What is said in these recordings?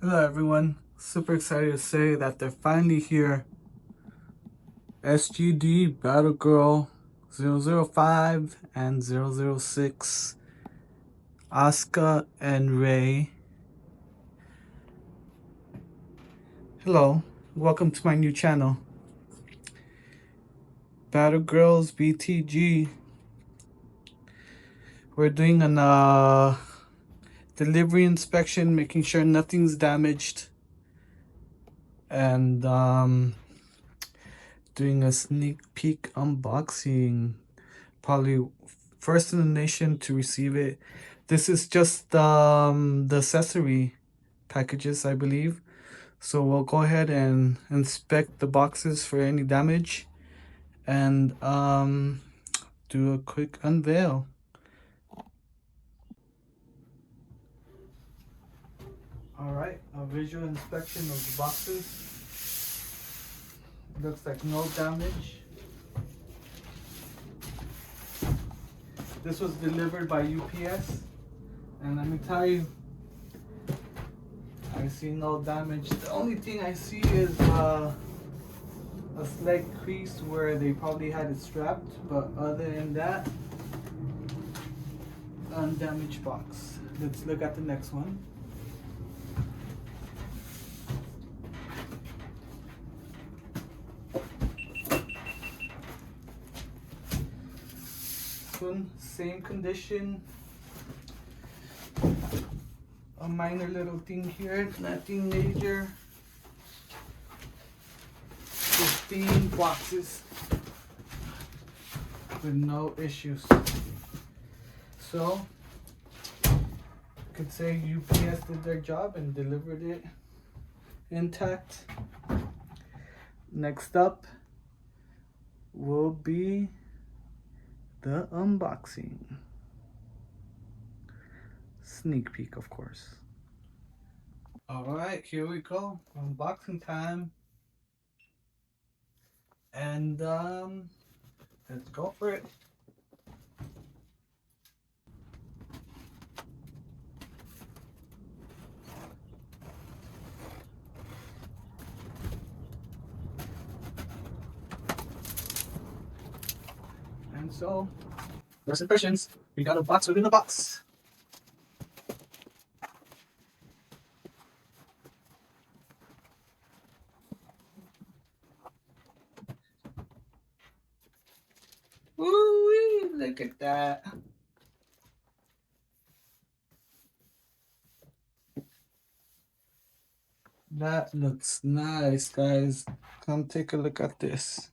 Hello everyone, super excited to say that they're finally here. SGD Battle Girl 005 and 006, Asuka and Rei. Hello, welcome to my new channel, Battle Girls BTG. We're doing an delivery inspection, making sure nothing's damaged, and doing a sneak peek unboxing. Probably first in the nation to receive it. This is just the accessory packages, I believe. So we'll go ahead and inspect the boxes for any damage and do a quick unveil. All right, a visual inspection of the boxes. Looks like no damage. This was delivered by UPS, and let me tell you, I see no damage. The only thing I see is a slight crease where they probably had it strapped, but other than that, undamaged box. Let's look at the next one. This one, same condition. A minor little thing here, nothing major. 15 boxes with no issues. So, I could say UPS did their job and delivered it intact. Next up will be the unboxing. Sneak peek, of course. Alright, here we go. Unboxing time. And let's go for it. And so, first impressions, we got a box within a box. Woo-wee, look at that. That looks nice, guys. Come take a look at this.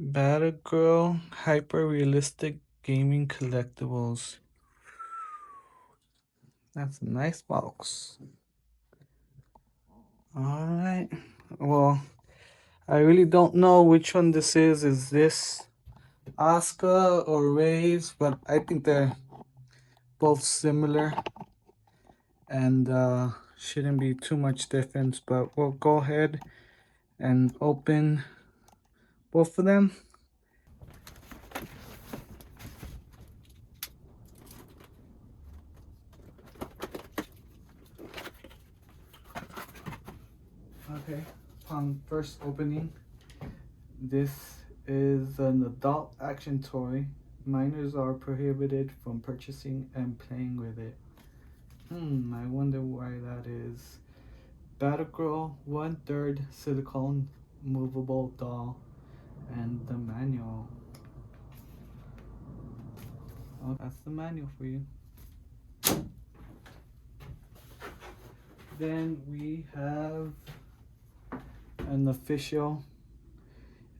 Battle Girl Hyper Realistic Gaming Collectibles. That's a nice box. Alright. Well, I really don't know which one this is. Is this Asuka or Rei's? But I think they're both similar. And shouldn't be too much difference. But we'll go ahead and open both of them. Okay, upon first opening, this is an adult action toy. Minors are prohibited from purchasing and playing with it. I wonder why that is. Battle Girl 1/3 silicone movable doll and the manual. Oh, that's the manual for you. Then we have an official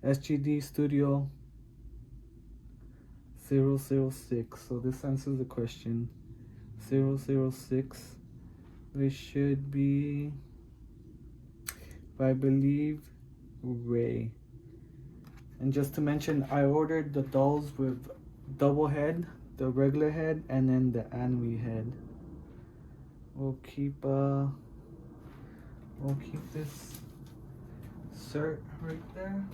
SGD Studio 006. So this answers the question. 006, which should be, I believe, Rei. And just to mention, I ordered the dolls with double head, the regular head, and then the Ayanami head. We'll keep this cert right there.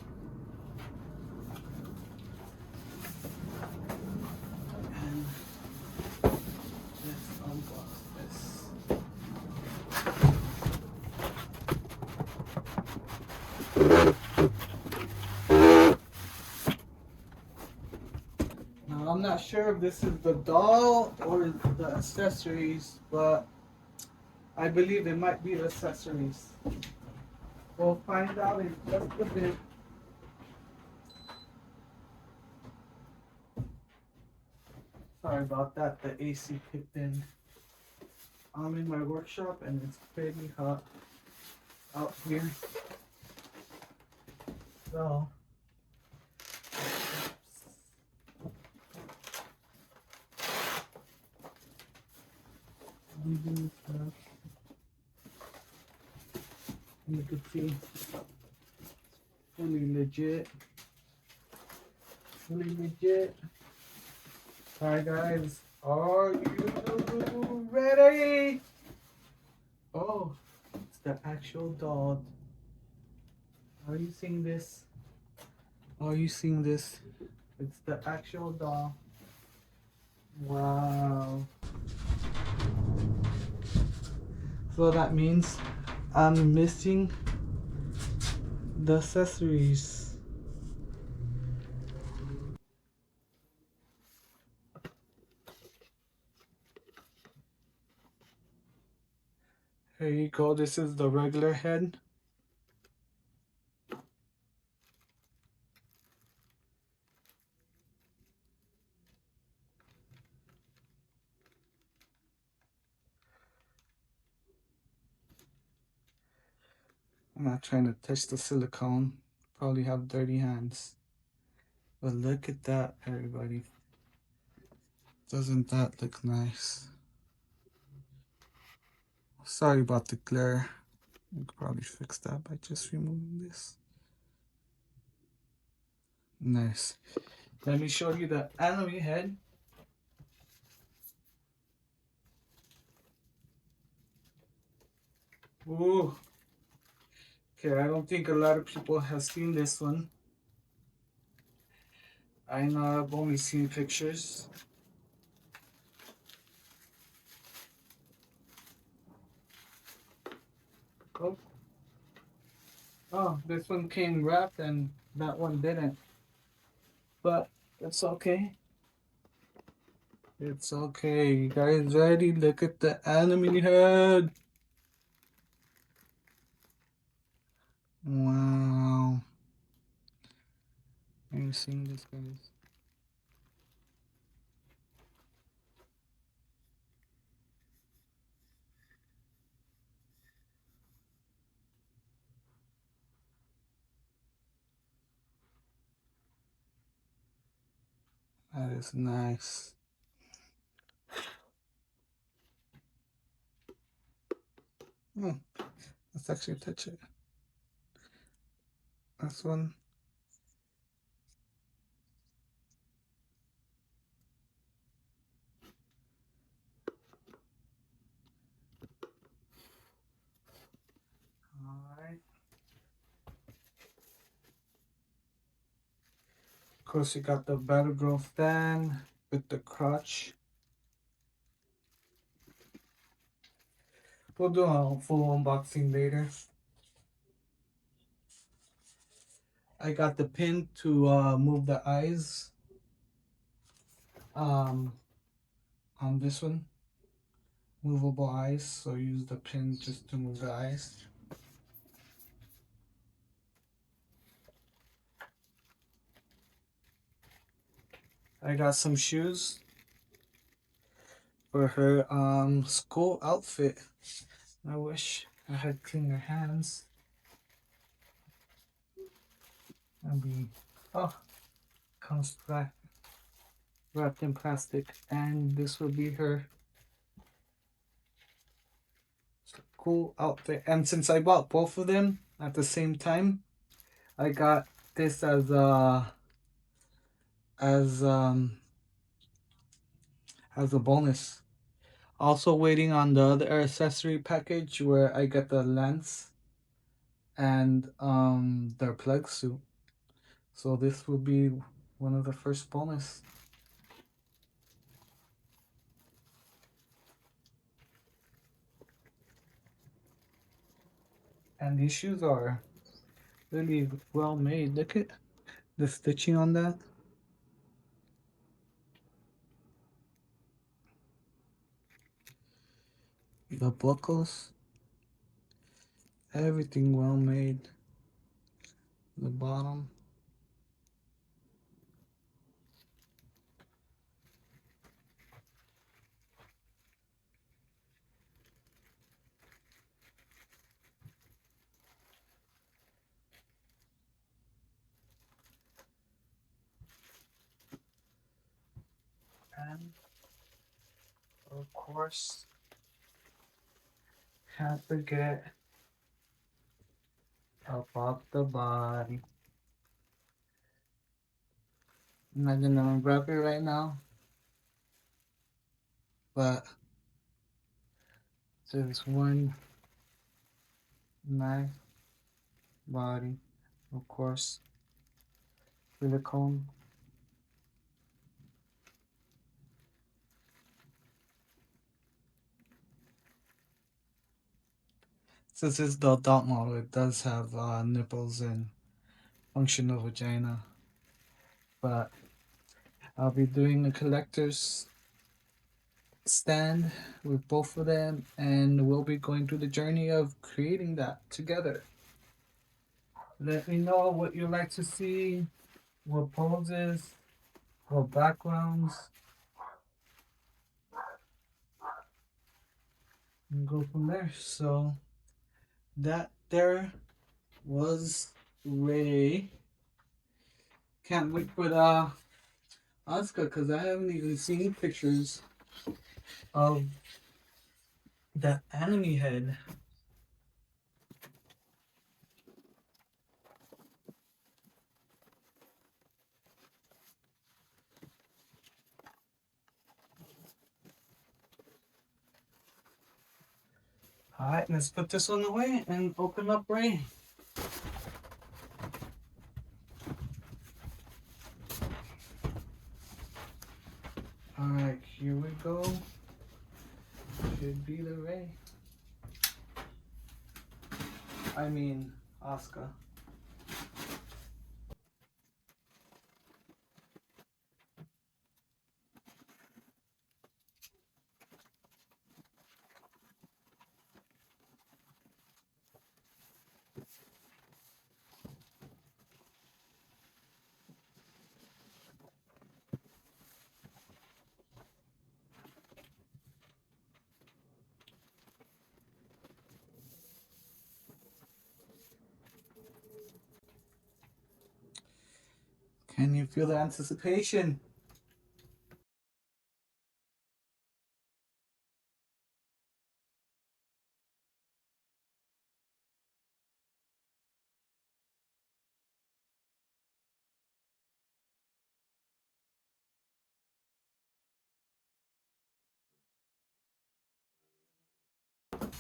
not sure if this is the doll or the accessories, but I believe it might be the accessories. We'll find out in just a bit. Sorry about that, the AC kicked in. I'm in my workshop and it's pretty hot out here. So, I'm doing stuff. You can see, fully legit. Fully legit. Hi guys, are you ready? Oh, it's the actual doll. Are you seeing this? Are you seeing this? It's the actual doll. Wow. So that means I'm missing the accessories. Here you go. This is the regular head. I'm not trying to touch the silicone. Probably have dirty hands. But look at that, everybody. Doesn't that look nice? Sorry about the glare. I could probably fix that by just removing this. Nice. Let me show you the anime head. Ooh. Okay, I don't think a lot of people have seen this one. I know I've only seen pictures. Oh. Oh, this one came wrapped and that one didn't. But it's okay. It's okay. You guys ready? Look at the anime head. Wow. Are you seeing this, guys? That is nice. Oh, let's actually touch it. This one. Alright. Of course, you got the Battle Girl stand with the crotch. We'll do a full unboxing later. I got the pin to move the eyes on this one. Movable eyes, so use the pin just to move the eyes. I got some shoes for her school outfit. I wish I had cleaner hands. That'd be, oh, comes wrapped in plastic, and this will be her cool outfit. And since I bought both of them at the same time, I got this as as um as a bonus. Also waiting on the other accessory package where I get the lens and their plug suit. So this will be one of the first bonus. And these shoes are really well made. Look at the stitching on that. The buckles, everything well made. The bottom. And of course, can't forget about the body. I'm not gonna unwrap it right now, but there's one nice body, of course, silicone. Since it's the adult model, it does have nipples and functional vagina, but I'll be doing a collector's stand with both of them, and we'll be going through the journey of creating that together. Let me know what you like to see, what poses, what backgrounds, and go from there. So that there was Ray. Can't wait for the Asuka because I haven't even seen pictures of the anime head. Alright, let's put this one away and open up Ray. Alright, here we go. Should be the Ray. I mean, Asuka. Can you feel the anticipation?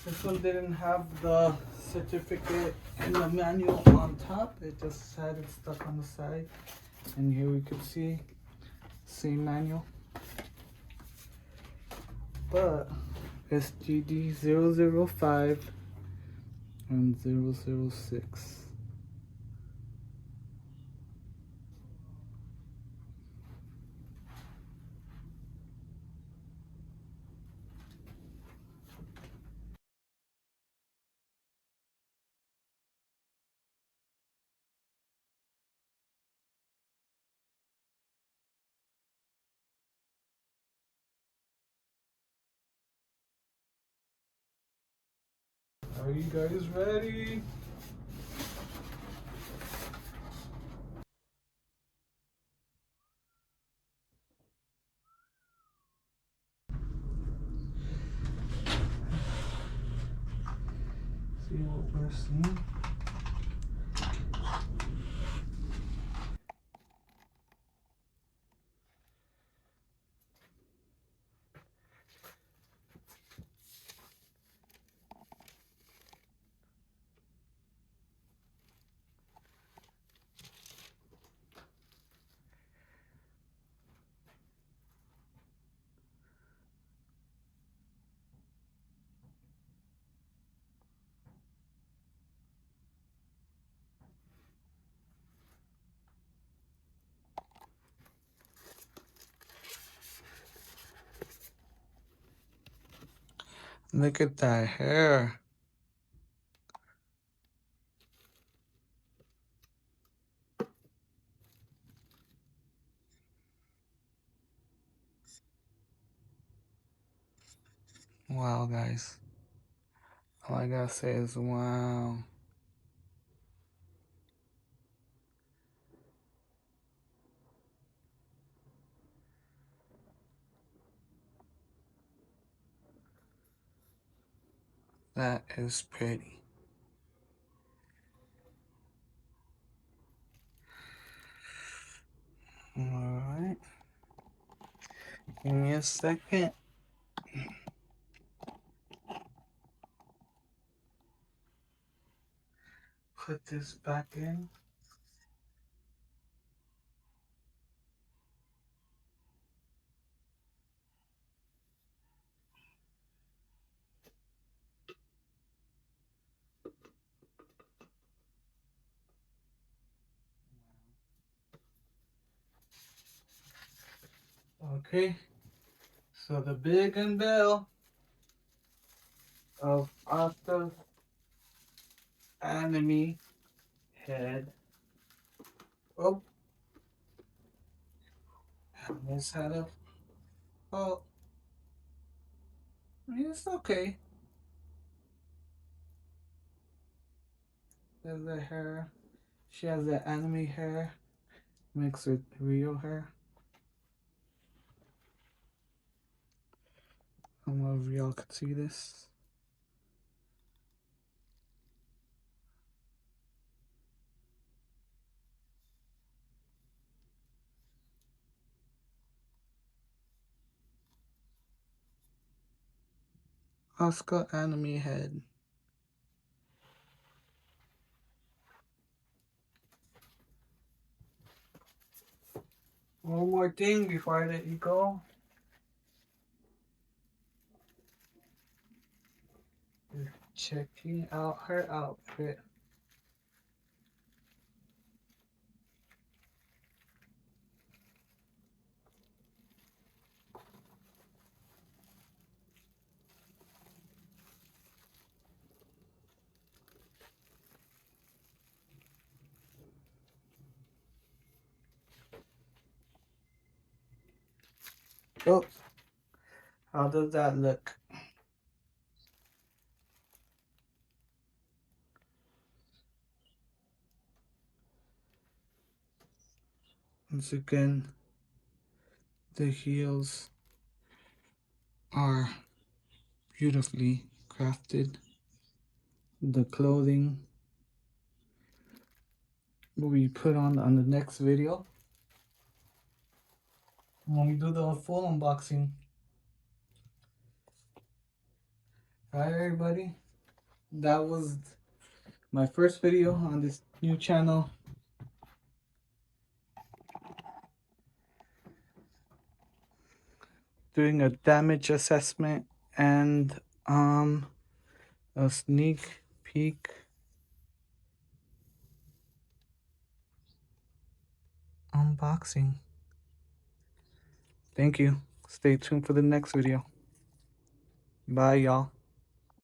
This one didn't have the certificate and the manual on top. It just had it stuck on the side. And here we could see same manual. But SGD 005 and 006. Are you guys ready? See what we're seeing. Look at that hair. Wow, guys. All I gotta say is wow. That is pretty. Alright. Give me a second. Put this back in. Okay. So the big unveil of Asuka's anime head. Oh, this had a. Oh, it's okay. There's the hair. She has the anime hair mixed with real hair. I don't know if y'all could see this. Asuka anime head. One more thing before I let you go. Checking out her outfit. Oh, how does that look? Once again, the heels are beautifully crafted. The clothing will be put on the next video when we do the full unboxing. Alright, everybody, that was my first video on this new channel. Doing a damage assessment and a sneak peek unboxing. Thank you. Stay tuned for the next video. Bye, y'all.